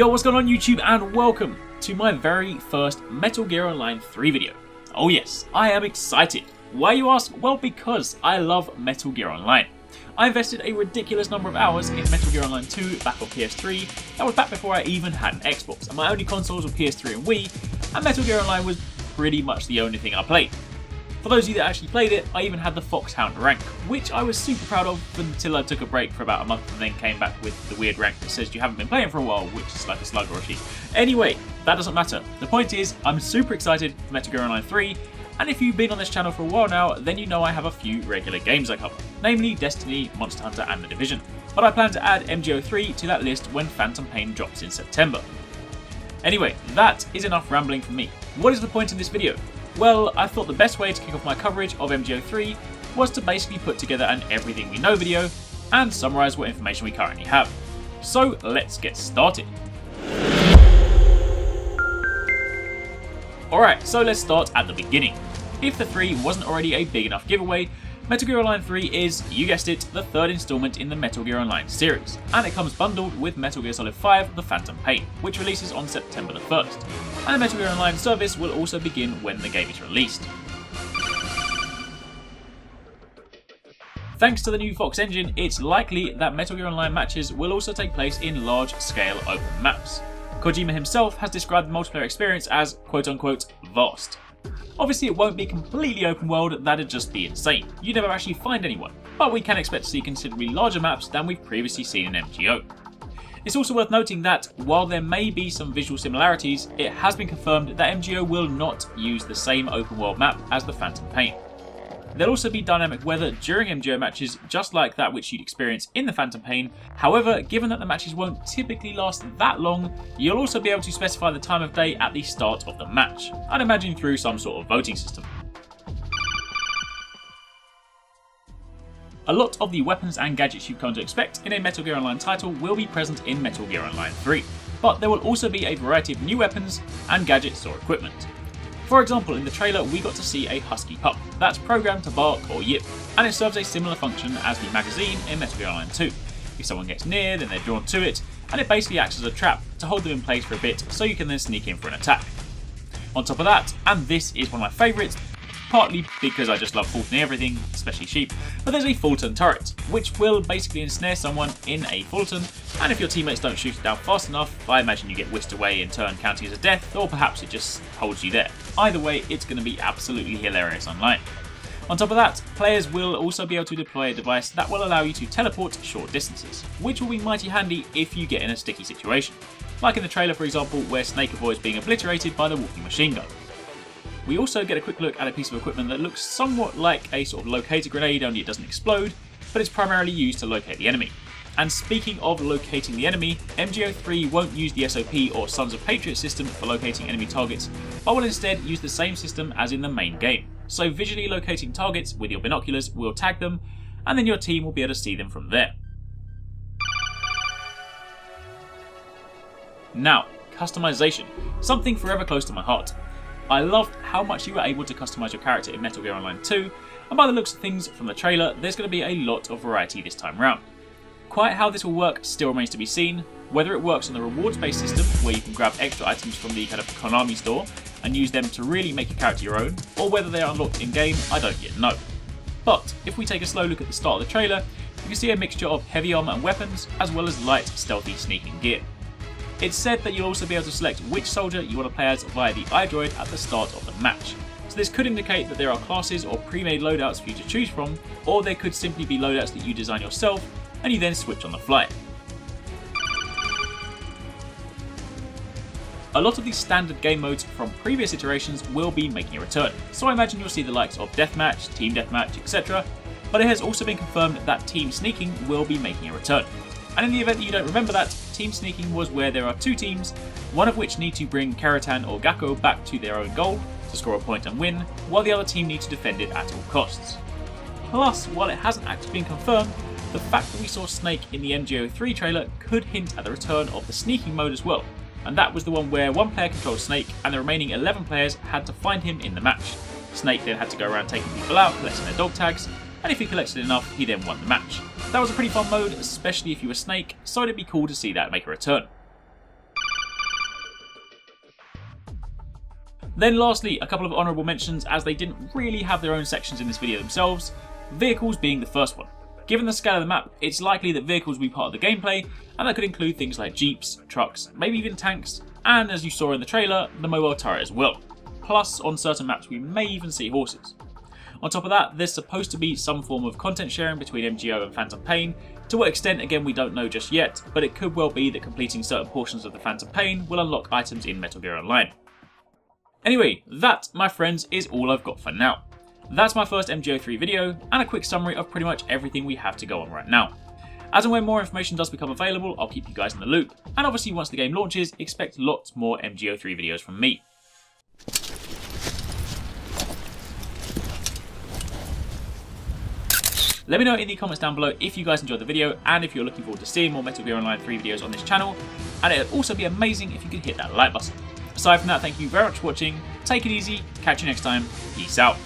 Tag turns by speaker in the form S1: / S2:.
S1: Yo, what's going on YouTube, and welcome to my very first Metal Gear Online 3 video. Oh yes, I am excited. Why you ask? Well, because I love Metal Gear Online. I invested a ridiculous number of hours in Metal Gear Online 2 back on PS3. That was back before I even had an Xbox, and my only consoles were PS3 and Wii, and Metal Gear Online was pretty much the only thing I played. For those of you that actually played it, I even had the Foxhound rank, which I was super proud of until I took a break for about a month and then came back with the weird rank that says you haven't been playing for a while, which is like a slug or a sheep. Anyway, that doesn't matter. The point is, I'm super excited for Metal Gear Online 3, and if you've been on this channel for a while now, then you know I have a few regular games I cover, namely Destiny, Monster Hunter and The Division. But I plan to add MGO3 to that list when Phantom Pain drops in September. Anyway, that is enough rambling from me. What is the point in this video? Well, I thought the best way to kick off my coverage of MGO3 was to basically put together an Everything We Know video and summarise what information we currently have. So let's get started. Alright, so let's start at the beginning. If the 3 wasn't already a big enough giveaway, Metal Gear Online 3 is, you guessed it, the third installment in the Metal Gear Online series, and it comes bundled with Metal Gear Solid 5 The Phantom Pain, which releases on September the 1st, and the Metal Gear Online service will also begin when the game is released. Thanks to the new Fox engine, it's likely that Metal Gear Online matches will also take place in large-scale open maps. Kojima himself has described the multiplayer experience as quote-unquote vast. Obviously it won't be completely open world, that'd just be insane. You'd never actually find anyone, but we can expect to see considerably larger maps than we've previously seen in MGO. It's also worth noting that, while there may be some visual similarities, it has been confirmed that MGO will not use the same open world map as the Phantom Pain. There'll also be dynamic weather during MGO matches, just like that which you'd experience in the Phantom Pain. However, given that the matches won't typically last that long, you'll also be able to specify the time of day at the start of the match. I'd imagine through some sort of voting system. A lot of the weapons and gadgets you've come to expect in a Metal Gear Online title will be present in Metal Gear Online 3, but there will also be a variety of new weapons and gadgets or equipment. For example, in the trailer we got to see a husky pup that's programmed to bark or yip, and it serves a similar function as the magazine in Metal Gear Online 2. If someone gets near, then they're drawn to it, and it basically acts as a trap to hold them in place for a bit so you can then sneak in for an attack. On top of that, and this is one of my favourites, partly because I just love Fultoning everything, especially sheep, but there's a Fulton turret, which will basically ensnare someone in a Fulton, and if your teammates don't shoot it down fast enough, I imagine you get whisked away in turn counting as a death, or perhaps it just holds you there. Either way, it's going to be absolutely hilarious online. On top of that, players will also be able to deploy a device that will allow you to teleport short distances, which will be mighty handy if you get in a sticky situation. Like in the trailer for example, where Snake avoids being obliterated by the walking machine gun. We also get a quick look at a piece of equipment that looks somewhat like a sort of locator grenade, only it doesn't explode, but it's primarily used to locate the enemy. And speaking of locating the enemy, MGO3 won't use the SOP or Sons of Patriot system for locating enemy targets, but will instead use the same system as in the main game. So visually locating targets with your binoculars will tag them, and then your team will be able to see them from there. Now, customization, something forever close to my heart. I loved how much you were able to customise your character in Metal Gear Online 2, and by the looks of things from the trailer, there's going to be a lot of variety this time round. Quite how this will work still remains to be seen, whether it works on the rewards-based system, where you can grab extra items from the kind of Konami store and use them to really make your character your own, or whether they are unlocked in-game, I don't yet know. But if we take a slow look at the start of the trailer, you can see a mixture of heavy armour and weapons, as well as light, stealthy sneaking gear. It's said that you'll also be able to select which soldier you want to play as via the iDroid at the start of the match. So this could indicate that there are classes or pre-made loadouts for you to choose from, or there could simply be loadouts that you design yourself and you then switch on the fly. A lot of these standard game modes from previous iterations will be making a return, so I imagine you'll see the likes of Deathmatch, Team Deathmatch, etc. But it has also been confirmed that Team Sneaking will be making a return. And in the event that you don't remember that, Team Sneaking was where there are two teams, one of which need to bring Karatan or Gakko back to their own goal to score a point and win, while the other team needs to defend it at all costs. Plus, while it hasn't actually been confirmed, the fact that we saw Snake in the MGO3 trailer could hint at the return of the sneaking mode as well, and that was the one where one player controlled Snake and the remaining 11 players had to find him in the match. Snake then had to go around taking people out, collecting their dog tags, and if he collected enough, he then won the match. That was a pretty fun mode, especially if you were Snake, so it'd be cool to see that make a return. Then lastly, a couple of honourable mentions as they didn't really have their own sections in this video themselves, vehicles being the first one. Given the scale of the map, it's likely that vehicles will be part of the gameplay, and that could include things like jeeps, trucks, maybe even tanks, and as you saw in the trailer, the mobile turret as well. Plus, on certain maps we may even see horses. On top of that, there's supposed to be some form of content sharing between MGO and Phantom Pain. To what extent, again, we don't know just yet, but it could well be that completing certain portions of the Phantom Pain will unlock items in Metal Gear Online. Anyway, that, my friends, is all I've got for now. That's my first MGO3 video, and a quick summary of pretty much everything we have to go on right now. As and when more information does become available, I'll keep you guys in the loop, and obviously once the game launches, expect lots more MGO3 videos from me. Let me know in the comments down below if you guys enjoyed the video and if you're looking forward to seeing more Metal Gear Online 3 videos on this channel, and it would also be amazing if you could hit that like button. Aside from that, thank you very much for watching, take it easy, catch you next time, peace out.